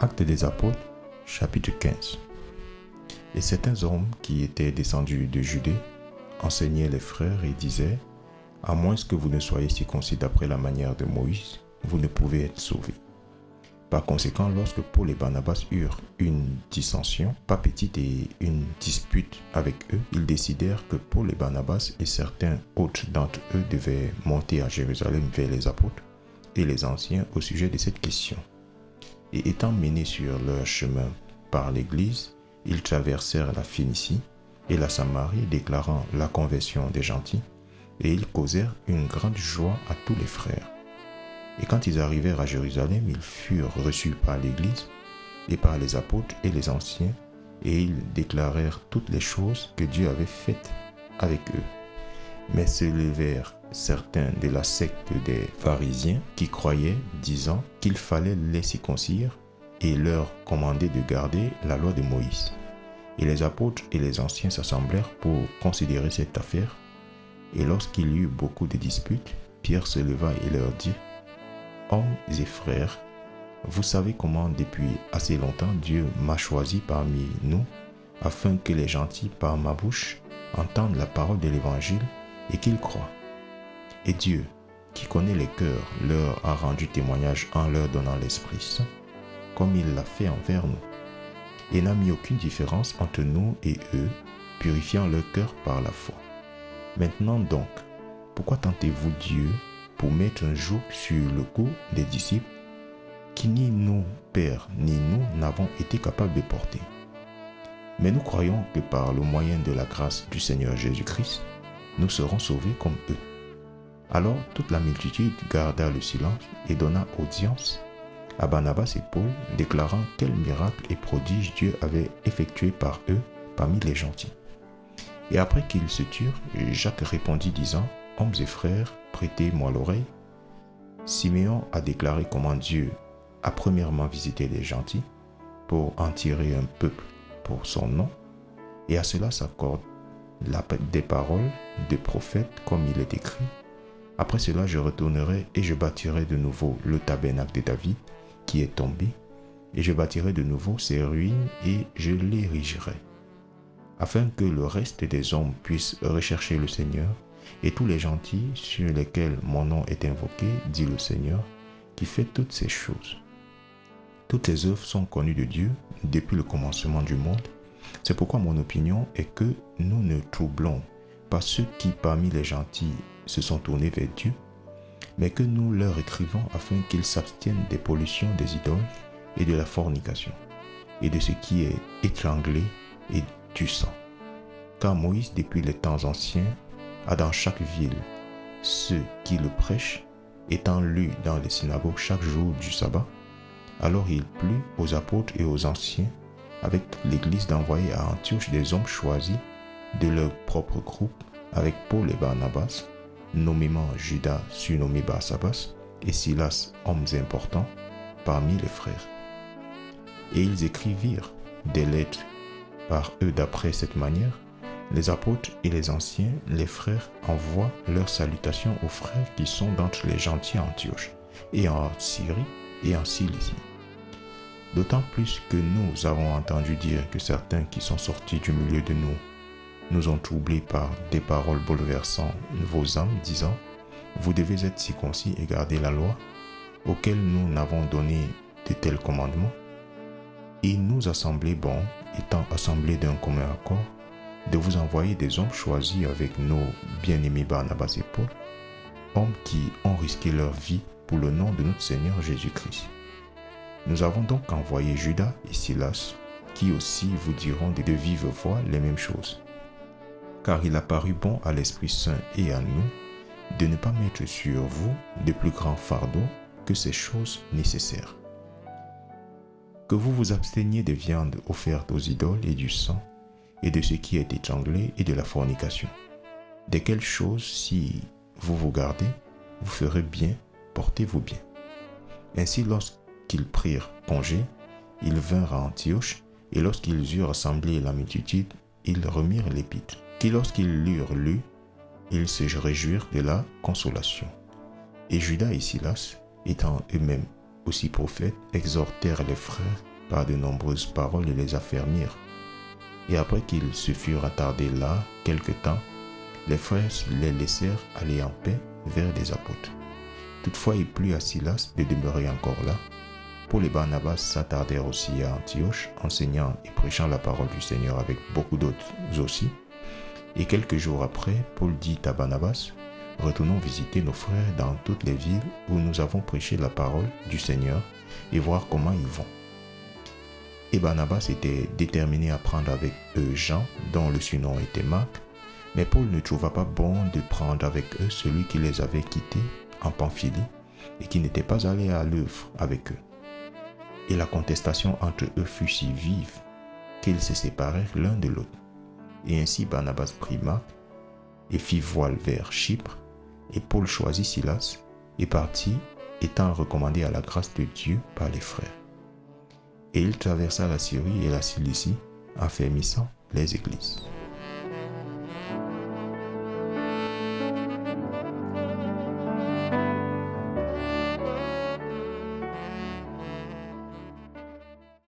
Actes des Apôtres, chapitre 15. Et certains hommes qui étaient descendus de Judée enseignaient les frères et disaient : à moins que vous ne soyez circoncis d'après la manière de Moïse, vous ne pouvez être sauvés. Par conséquent, lorsque Paul et Barnabas eurent une dissension, pas petite et une dispute avec eux, ils décidèrent que Paul et Barnabas et certains autres d'entre eux devaient monter à Jérusalem vers les apôtres et les anciens au sujet de cette question. Et étant menés sur leur chemin par l'Église, ils traversèrent la Phénicie et la Samarie, déclarant la conversion des gentils, et ils causèrent une grande joie à tous les frères. Et quand ils arrivèrent à Jérusalem, ils furent reçus par l'Église et par les apôtres et les anciens, et ils déclarèrent toutes les choses que Dieu avait faites avec eux. Mais se levèrent certains de la secte des pharisiens qui croyaient, disant qu'il fallait les circoncire et leur commander de garder la loi de Moïse. Et les apôtres et les anciens s'assemblèrent pour considérer cette affaire. Et lorsqu'il y eut beaucoup de disputes, Pierre se leva et leur dit : hommes et frères, vous savez comment depuis assez longtemps Dieu m'a choisi parmi nous, afin que les gentils par ma bouche entendent la parole de l'Évangile et qu'ils croient. Et Dieu, qui connaît les cœurs, leur a rendu témoignage en leur donnant l'Esprit Saint, comme il l'a fait envers nous, et n'a mis aucune différence entre nous et eux, purifiant leur cœur par la foi. Maintenant donc, pourquoi tentez-vous Dieu pour mettre un joug sur le cou des disciples qui ni nous, pères, ni nous n'avons été capables de porter? Mais nous croyons que par le moyen de la grâce du Seigneur Jésus-Christ, nous serons sauvés comme eux. Alors toute la multitude garda le silence et donna audience à Barnabas et Paul, déclarant quels miracles et prodiges Dieu avait effectués par eux parmi les gentils. Et après qu'ils se turent, Jacques répondit disant : hommes et frères, prêtez-moi l'oreille. Siméon a déclaré comment Dieu a premièrement visité les gentils pour en tirer un peuple pour son nom, et à cela s'accorde des paroles de prophètes comme il est écrit : après cela je retournerai et je bâtirai de nouveau le tabernacle de David qui est tombé, et je bâtirai de nouveau ses ruines et je l'érigerai, afin que le reste des hommes puissent rechercher le Seigneur, et tous les gentils sur lesquels mon nom est invoqué, dit le Seigneur, qui fait toutes ces choses. Toutes les œuvres sont connues de Dieu depuis le commencement du monde. C'est pourquoi mon opinion est que nous ne troublons pas ceux qui parmi les gentils se sont tournés vers Dieu, mais que nous leur écrivons afin qu'ils s'abstiennent des pollutions des idoles et de la fornication, et de ce qui est étranglé et du sang. Car Moïse, depuis les temps anciens, a dans chaque ville ceux qui le prêchent, étant lus dans les synagogues chaque jour du sabbat. Alors il plut aux apôtres et aux anciens, avec toute l'Église, d'envoyer à Antioche des hommes choisis de leur propre groupe, avec Paul et Barnabas, nommément Judas, surnommé Barsabas, et Silas, hommes importants parmi les frères. Et ils écrivirent des lettres par eux d'après cette manière. Les apôtres et les anciens, les frères, envoient leurs salutations aux frères qui sont d'entre les gentils à Antioche, et en Syrie et en Cilicie. D'autant plus que nous avons entendu dire que certains qui sont sortis du milieu de nous ont troublés par des paroles bouleversant vos âmes, disant : vous devez être circoncis et garder la loi, auquel nous n'avons donné de tels commandements. Il nous a semblé bon, étant assemblés d'un commun accord, de vous envoyer des hommes choisis avec nos bien-aimés Barnabas et Paul, hommes qui ont risqué leur vie pour le nom de notre Seigneur Jésus-Christ. Nous avons donc envoyé Judas et Silas, qui aussi vous diront de vive voix les mêmes choses. Car il a paru bon à l'Esprit Saint et à nous de ne pas mettre sur vous de plus grands fardeaux que ces choses nécessaires. Que vous vous absteniez des viandes offertes aux idoles et du sang, et de ce qui est étranglé et de la fornication. Desquelles choses, si vous vous gardez, vous ferez bien, portez-vous bien. Ainsi, lorsqu'ils prirent congé, ils vinrent à Antioche, et lorsqu'ils eurent rassemblé la multitude, ils remirent l'épître, qui lorsqu'ils l'eurent lu, ils se réjouirent de la consolation. Et Judas et Silas, étant eux-mêmes aussi prophètes, exhortèrent les frères par de nombreuses paroles les affermirent. Et après qu'ils se furent attardés là quelque temps, les frères les laissèrent aller en paix vers les apôtres. Toutefois, il plut à Silas de demeurer encore là. Paul et Barnabas s'attardèrent aussi à Antioche, enseignant et prêchant la parole du Seigneur avec beaucoup d'autres aussi. Et quelques jours après, Paul dit à Barnabas, « Retournons visiter nos frères dans toutes les villes où nous avons prêché la parole du Seigneur et voir comment ils vont. » Et Barnabas était déterminé à prendre avec eux Jean, dont le surnom était Marc, mais Paul ne trouva pas bon de prendre avec eux celui qui les avait quittés en Pamphylie et qui n'était pas allé à l'œuvre avec eux. Et la contestation entre eux fut si vive qu'ils se séparèrent l'un de l'autre. Et ainsi Barnabas prit Marc et fit voile vers Chypre, et Paul choisit Silas et partit, étant recommandé à la grâce de Dieu par les frères. Et il traversa la Syrie et la Cilicie, affermissant les églises.